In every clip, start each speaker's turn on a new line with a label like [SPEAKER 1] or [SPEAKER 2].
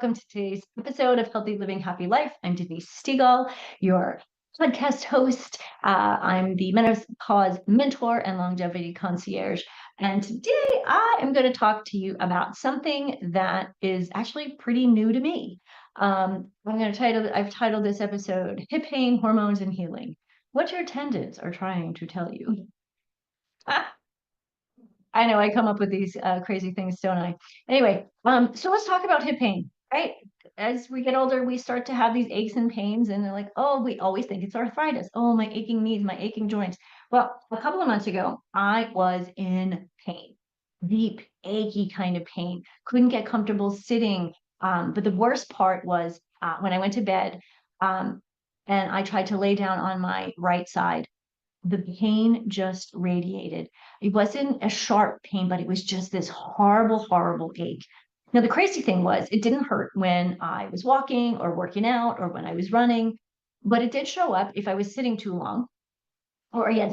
[SPEAKER 1] welcome to today's episode of Healthy Living, Happy Life. I'm Denise Stegall, your podcast host. I'm the menopause mentor and longevity concierge. And today I am going to talk to you about something that is actually pretty new to me. I've titled this episode, Hip Pain, Hormones, and Healing. What your tendons are trying to tell you. I know I come up with these crazy things, don't I? Anyway, so let's talk about hip pain, right? As we get older, we start to have these aches and pains, and they're like, oh, we always think it's arthritis. Oh, my aching knees, my aching joints. Well, a couple of months ago, I was in pain, deep, achy kind of pain. Couldn't get comfortable sitting. But the worst part was when I went to bed, and I tried to lay down on my right side. The pain just radiated. It wasn't a sharp pain, but it was just this horrible, horrible ache. Now, the crazy thing was, it didn't hurt when I was walking or working out or when I was running, but it did show up if I was sitting too long or again,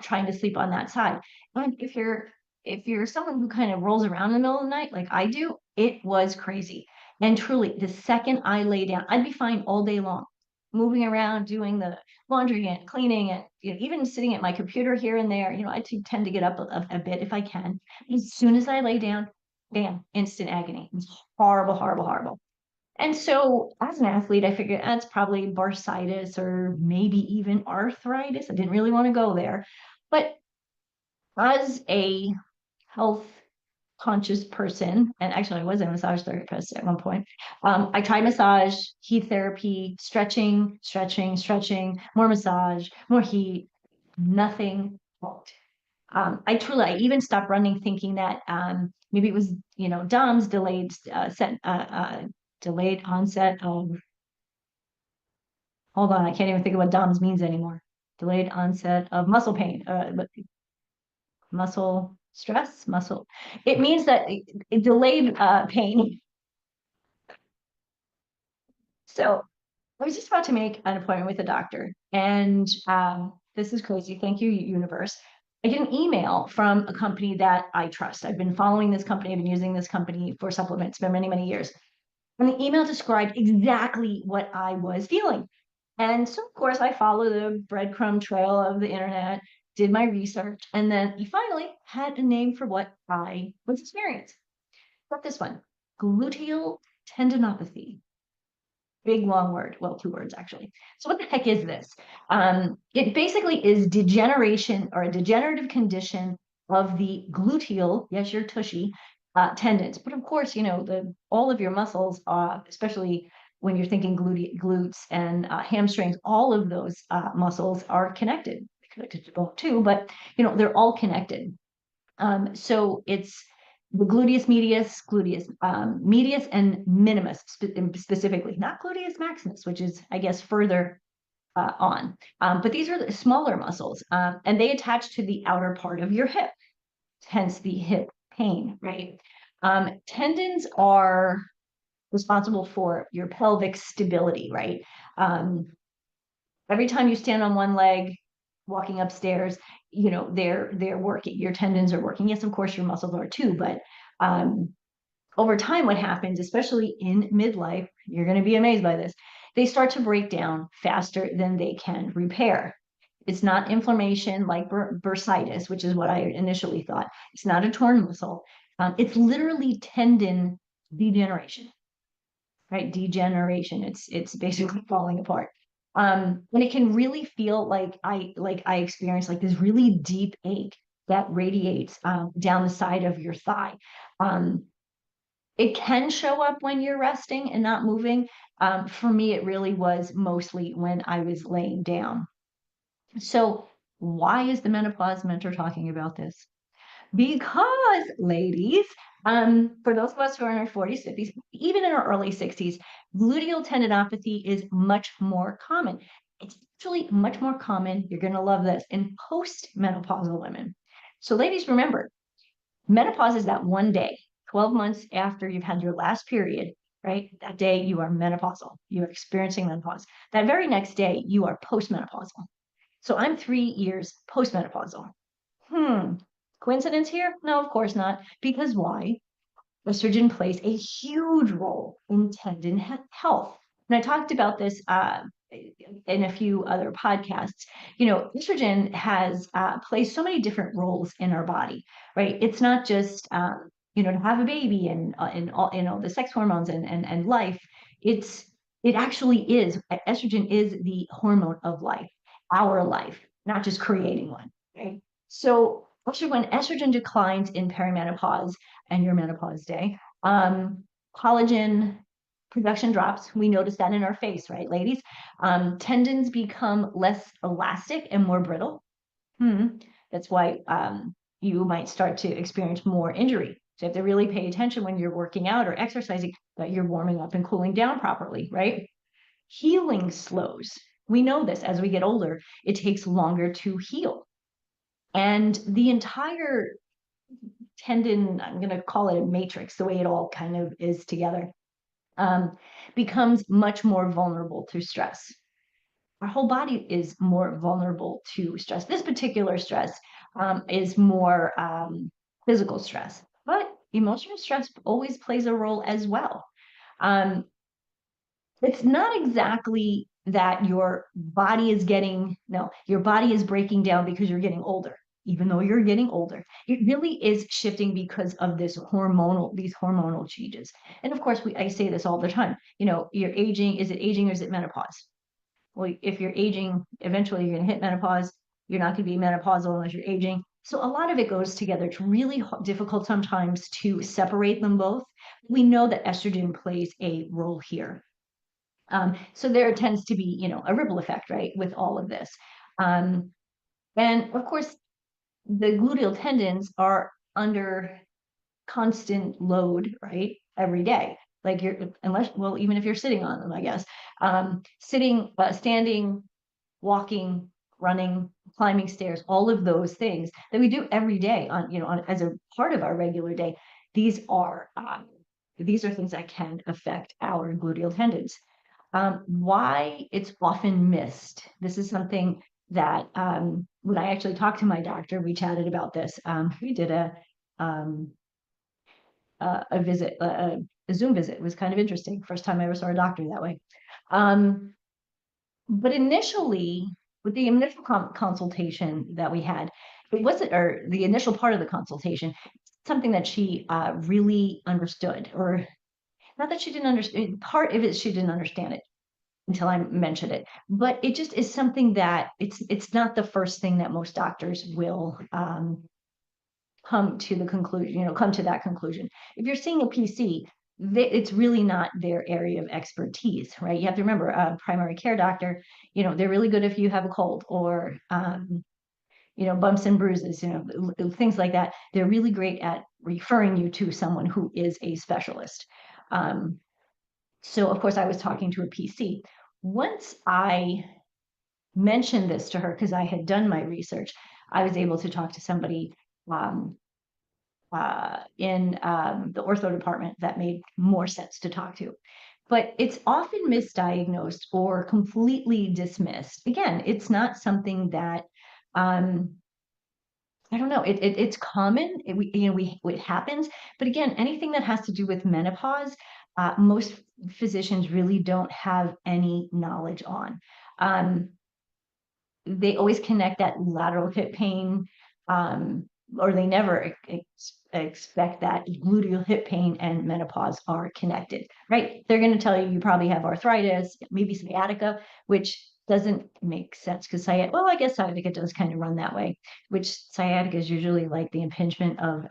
[SPEAKER 1] trying to sleep on that side. And if you're someone who kind of rolls around in the middle of the night, like I do, it was crazy. And truly, the second I lay down, I'd be fine all day long, moving around, doing the laundry and cleaning, and even sitting at my computer here and there. I tend to get up a bit if I can. As soon as I lay down, bam, instant agony. It's horrible, horrible, horrible. And so, as an athlete, I figured that's probably bursitis or maybe even arthritis. I didn't really want to go there. But as a health conscious person, and actually I was a massage therapist at one point, I tried massage, heat therapy, stretching, stretching, stretching, more massage, more heat, nothing worked. I even stopped running thinking that maybe it was, DOMS, delayed onset of, hold on, I can't even think of what DOMS means anymore. Delayed onset of muscle pain, muscle stress, muscle. It means that it delayed pain. So I was just about to make an appointment with a doctor, and this is crazy. Thank you, universe. I get an email from a company that I trust. I've been following this company. I've been using this company for supplements for many, many years. And the email described exactly what I was feeling. And so, of course, I followed the breadcrumb trail of the internet, did my research, and then he finally had a name for what I was experiencing. Got this one, gluteal tendinopathy. Big long word. Well, two words actually. So what the heck is this? It basically is degeneration or a degenerative condition of the gluteal, yes, your tushy, tendons. But of course, all of your muscles, especially when you're thinking glutes and hamstrings, all of those muscles are connected to both too, but they're all connected. So it's the gluteus medius and minimus specifically, not gluteus maximus, which is, I guess, further on. But these are the smaller muscles, and they attach to the outer part of your hip, hence the hip pain, right? Tendons are responsible for your pelvic stability, right? Every time you stand on one leg, walking upstairs, they're working. Your tendons are working. Yes, of course, your muscles are too, but over time, what happens, especially in midlife, you're going to be amazed by this, they start to break down faster than they can repair. It's not inflammation like bursitis, which is what I initially thought. It's not a torn muscle. It's literally tendon degeneration, right? Degeneration. It's basically falling apart. And it can really feel like I experienced like this really deep ache that radiates down the side of your thigh. It can show up when you're resting and not moving. For me, it really was mostly when I was laying down. So why is the menopause mentor talking about this? Because, ladies, for those of us who are in our 40s, 50s, even in our early 60s, gluteal tendinopathy is much more common. It's actually much more common, you're going to love this, in postmenopausal women. So, ladies, remember, menopause is that one day, 12 months after you've had your last period, right? That day you are menopausal. You are experiencing menopause. That very next day, you are postmenopausal. So I'm 3 years postmenopausal. Coincidence here? No, of course not. Because why? estrogen plays a huge role in tendon health. And I talked about this in a few other podcasts. Estrogen has plays so many different roles in our body, right? It's not just to have a baby and all the sex hormones and life. It actually is, estrogen is the hormone of life, our life, not just creating one, right? So actually, when estrogen declines in perimenopause and your menopause day, collagen production drops. We notice that in our face, right, ladies? Tendons become less elastic and more brittle. That's why you might start to experience more injury. So you have to really pay attention when you're working out or exercising that you're warming up and cooling down properly, right? Healing slows. We know this as we get older, it takes longer to heal. And the entire tendon, I'm going to call it a matrix, the way it all kind of is together, becomes much more vulnerable to stress. Our whole body is more vulnerable to stress. This particular stress is more physical stress, but emotional stress always plays a role as well. It's not exactly that your body is your body is breaking down because you're getting older, even though you're getting older. It really is shifting because of these hormonal changes. And of course, I say this all the time, you're aging, is it aging or is it menopause? Well, if you're aging, eventually you're going to hit menopause. You're not going to be menopausal unless you're aging. So a lot of it goes together. It's really difficult sometimes to separate them both. We know that estrogen plays a role here. So there tends to be, a ripple effect, right, with all of this. And of course, the gluteal tendons are under constant load, right, every day. Like even if you're sitting on them, I guess, sitting, standing, walking, running, climbing stairs, all of those things that we do every day as a part of our regular day. These are things that can affect our gluteal tendons. Why it's often missed. This is something that when I actually talked to my doctor, we chatted about this. We did um, a visit, a Zoom visit. It was kind of interesting. First time I ever saw a doctor that way. But initially, with the initial consultation that we had, it wasn't, or the initial part of the consultation, something that she really understood, or not that she didn't understand. Part of it, she didn't understand it until I mentioned it. But it just is something that it's not the first thing that most doctors will come to the conclusion, come to that conclusion. If you're seeing a PC, it's really not their area of expertise, right? You have to remember, a primary care doctor, they're really good if you have a cold or bumps and bruises, things like that. They're really great at referring you to someone who is a specialist. So of course I was talking to a PC. Once I mentioned this to her, because I had done my research, I was able to talk to somebody in the ortho department that made more sense to talk to. But it's often misdiagnosed or completely dismissed. Again, it's not something that I don't know. It's common. It happens. But again, anything that has to do with menopause, most physicians really don't have any knowledge on. They always connect that lateral hip pain, or they never expect that gluteal hip pain and menopause are connected, right? They're going to tell you probably have arthritis, maybe sciatica, which doesn't make sense because I guess sciatica does kind of run that way, which sciatica is usually like the impingement of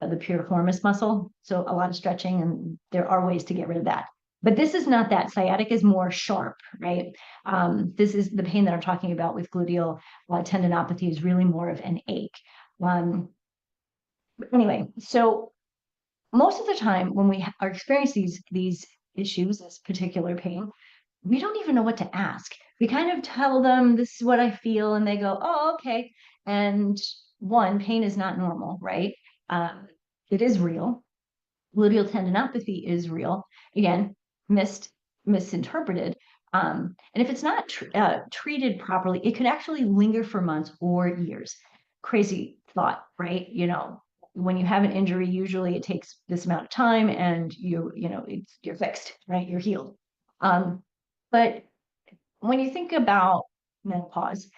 [SPEAKER 1] the piriformis muscle. So a lot of stretching, and there are ways to get rid of that. But this is not that. Sciatic is more sharp, right? This is the pain that I'm talking about with gluteal tendinopathy is really more of an ache. Anyway, so most of the time when we are experiencing these issues, this particular pain, we don't even know what to ask. We kind of tell them this is what I feel, and they go, "Oh, okay." And one, pain is not normal, right? It is real. Gluteal tendinopathy is real. Again, misinterpreted. And if it's not treated properly, it could actually linger for months or years. Crazy thought, right? when you have an injury, usually it takes this amount of time and you're fixed, right? You're healed. But when you think about menopause,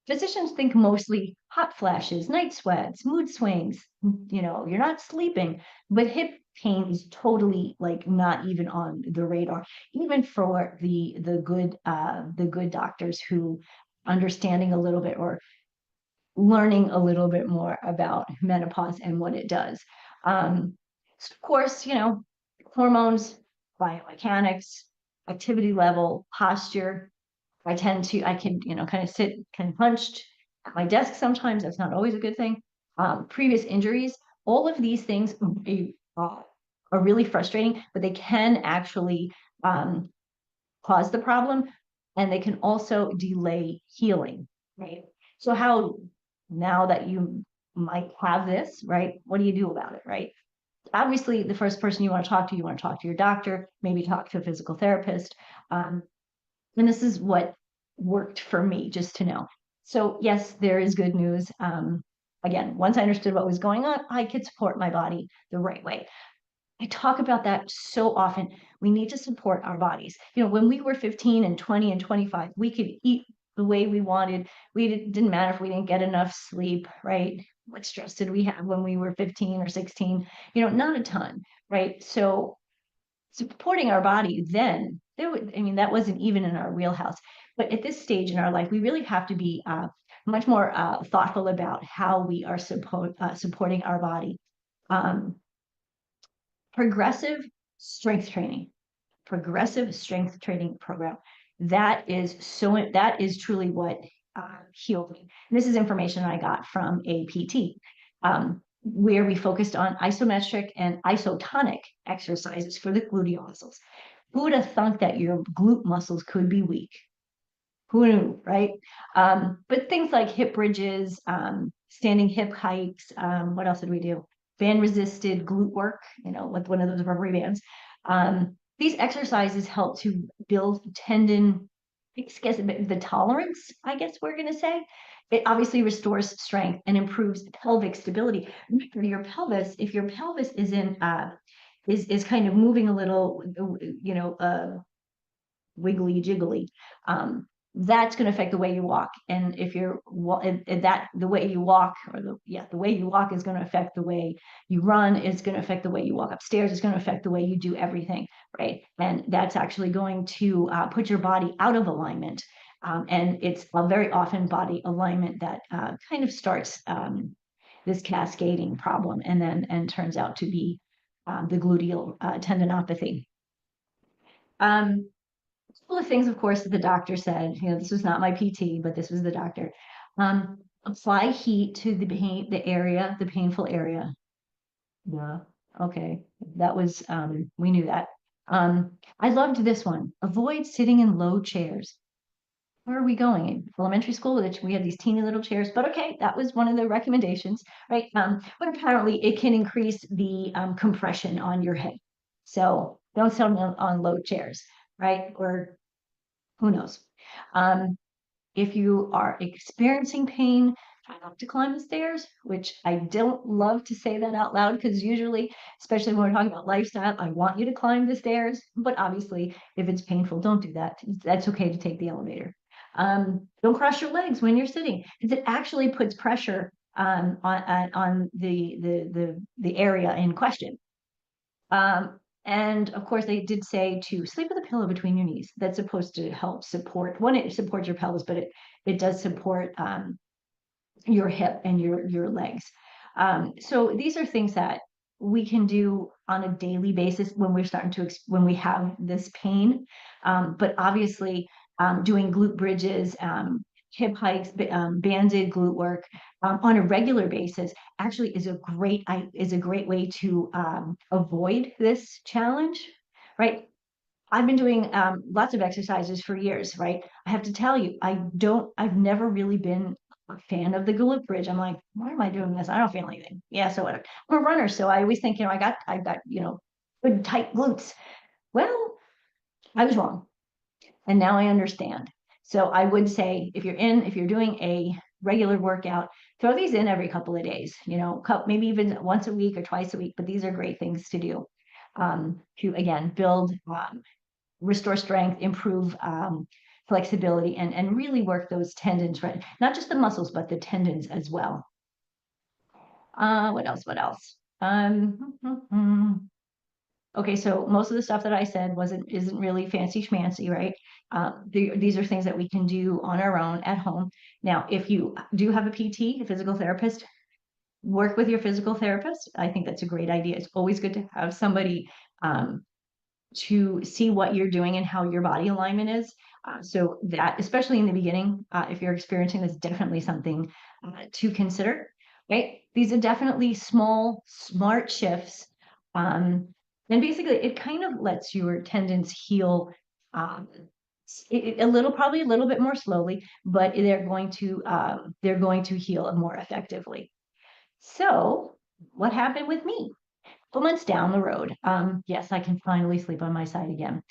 [SPEAKER 1] physicians think mostly hot flashes, night sweats, mood swings, you're not sleeping, but hip pain is totally like not even on the radar, even for the good doctors who understanding a little bit or learning a little bit more about menopause and what it does. So of course, hormones, biomechanics, activity level, posture. I can, kind of sit, kind of hunched at my desk sometimes. That's not always a good thing. Previous injuries, all of these things are really frustrating, but they can actually cause the problem, and they can also delay healing, right? So how, now that you might have this, right, what do you do about it, right? Obviously, the first person you want to talk to your doctor, maybe talk to a physical therapist. And this is what worked for me, just to know. So yes, there is good news. Again, once I understood what was going on, I could support my body the right way. I talk about that so often. We need to support our bodies. When we were 15 and 20 and 25, we could eat the way we wanted. It didn't matter if we didn't get enough sleep, right? What stress did we have when we were 15 or 16? Not a ton, right? So supporting our body then, that wasn't even in our wheelhouse. But at this stage in our life, we really have to be much more thoughtful about how we are supporting our body. Um, progressive strength training, progressive strength training program. That is truly what healed me. And this is information I got from a PT, where we focused on isometric and isotonic exercises for the gluteal muscles. Who would have thunk that your glute muscles could be weak? Who knew, right? But things like hip bridges, standing hip hikes, what else did we do? Band resisted glute work, with one of those rubbery bands. These exercises help to build tendon, I guess, the tolerance, I guess we're going to say. It obviously restores strength and improves pelvic stability. For your pelvis, if your pelvis is kind of moving a little, wiggly jiggly, that's going to affect the way you walk. And if you're that the way you walk, or the way you walk is going to affect the way you run. It's going to affect the way you walk upstairs. It's going to affect the way you do everything, right? And that's actually going to put your body out of alignment. And it's a very often body alignment that kind of starts this cascading problem, and turns out to be the gluteal tendinopathy. Couple of things, of course, that the doctor said. This was not my PT, but this was the doctor. Apply heat to the painful area. Yeah. Okay. That was, we knew that. I loved this one. Avoid sitting in low chairs. Where are we going? In elementary school, we had these teeny little chairs, but okay, that was one of the recommendations, right? But apparently it can increase the compression on your head. So don't sit on low chairs, right? Or who knows? If you are experiencing pain, try not to climb the stairs, which I don't love to say that out loud, because usually, especially when we're talking about lifestyle, I want you to climb the stairs. But obviously, if it's painful, don't do that. That's okay to take the elevator. Don't cross your legs when you're sitting, because it actually puts pressure on the area in question. And of course, they did say to sleep with a pillow between your knees. That's supposed to help support, one, it supports your pelvis, but it does support your hip and your legs. So these are things that we can do on a daily basis when we're when we have this pain. But obviously, doing glute bridges, hip hikes, banded glute work on a regular basis actually is a great way to avoid this challenge, right? I've been doing lots of exercises for years, right? I have to tell you, I've never really been a fan of the glute bridge. I'm like, why am I doing this? I don't feel anything. Yeah, so whatever. I'm a runner, so I always think, I got, good tight glutes. Well, I was wrong. And now I understand. So I would say if you're doing a regular workout. Throw these in every couple of days, you know, maybe even once a week or twice a week, but these are great things to do to, again, build, restore strength, improve flexibility, and really work those tendons, right? Not just the muscles, but the tendons as well. What else? What else? Okay, so most of the stuff that I said isn't really fancy schmancy, right? These are things that we can do on our own at home. Now, if you do have a PT, a physical therapist, work with your physical therapist. I think that's a great idea. It's always good to have somebody to see what you're doing and how your body alignment is. So that, especially in the beginning, if you're experiencing this, definitely something to consider, right? These are definitely small, smart shifts. And basically, it kind of lets your tendons heal probably a little bit more slowly, but they're going to heal more effectively. So what happened with me? Couple months down the road, yes, I can finally sleep on my side again.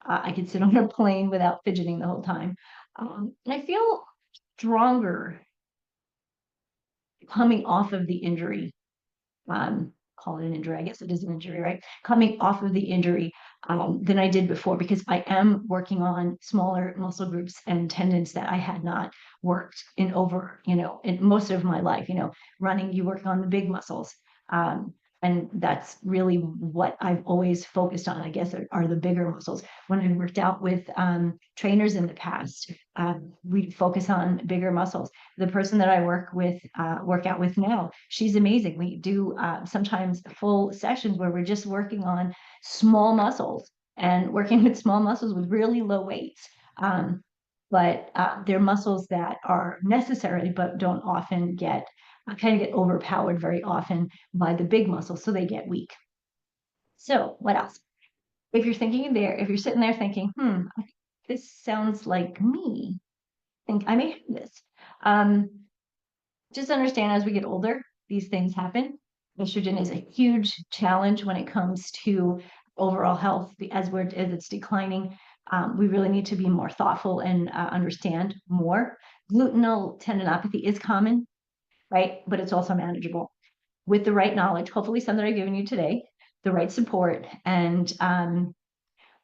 [SPEAKER 1] I can sit on a plane without fidgeting the whole time. And I feel stronger coming off of the injury. Call it an injury, I guess it is an injury, right? Coming off of the injury than I did before, because I am working on smaller muscle groups and tendons that I had not worked in most of my life. Running, you work on the big muscles. And that's really what I've always focused on, I guess, are the bigger muscles. When I worked out with trainers in the past, we focus on bigger muscles. The person that I work out with now, she's amazing. We do sometimes full sessions where we're just working on small muscles and working with small muscles with really low weights. But they're muscles that are necessary, but don't often get overpowered very often by the big muscles, so they get weak. So what else? If you're sitting there thinking, this sounds like me, I think I may have this. Just understand, as we get older, these things happen. Estrogen is a huge challenge when it comes to overall health. As it's declining, we really need to be more thoughtful and understand more. Gluteal tendinopathy is common, right? But it's also manageable with the right knowledge, hopefully some that I've given you today, the right support, and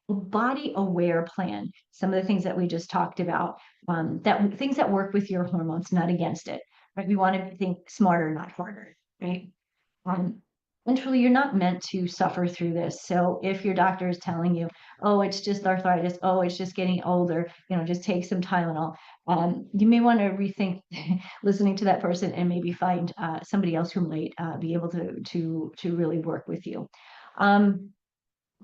[SPEAKER 1] body aware plan. Some of the things that we just talked about, things that work with your hormones, not against it, right? We want to think smarter, not harder, right? And truly, you're not meant to suffer through this. So if your doctor is telling you, oh, it's just arthritis, oh, it's just getting older, just take some Tylenol, you may want to rethink listening to that person and maybe find somebody else who might be able to really work with you.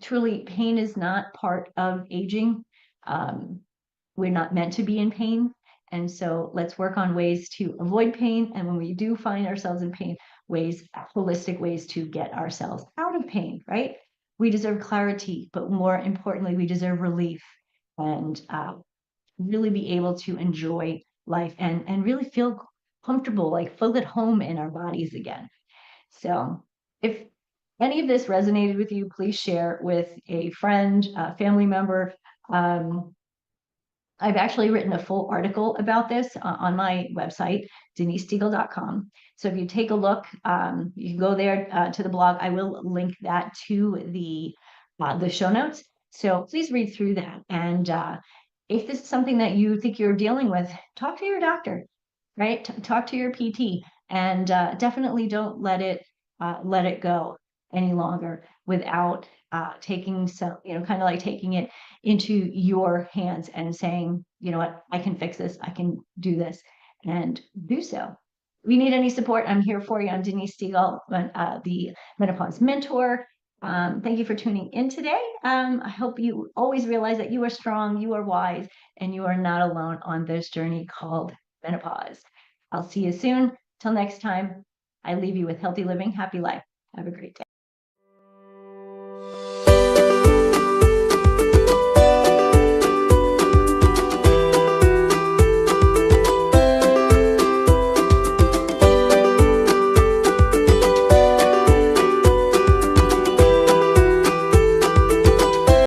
[SPEAKER 1] Truly, pain is not part of aging. We're not meant to be in pain. And so let's work on ways to avoid pain. And when we do find ourselves in pain, holistic ways to get ourselves out of pain, right? We deserve clarity, but more importantly, we deserve relief and really be able to enjoy life and really feel comfortable, like feel at home in our bodies again. So if any of this resonated with you, please share with a friend, a family member. I've actually written a full article about this on my website, denisestegall.com. So if you take a look, you can go there to the blog. I will link that to the show notes. So please read through that. And if this is something that you think you're dealing with, talk to your doctor, right? Talk to your PT, and definitely don't let it go any longer without taking kind of like taking it into your hands and saying, you know what, I can fix this, I can do this, and do so. If you need any support, I'm here for you. I'm Denise Stegall, the Menopause Mentor. Thank you for tuning in today. I hope you always realize that you are strong, you are wise, and you are not alone on this journey called menopause. I'll see you soon. Till next time, I leave you with healthy living, happy life. Have a great day.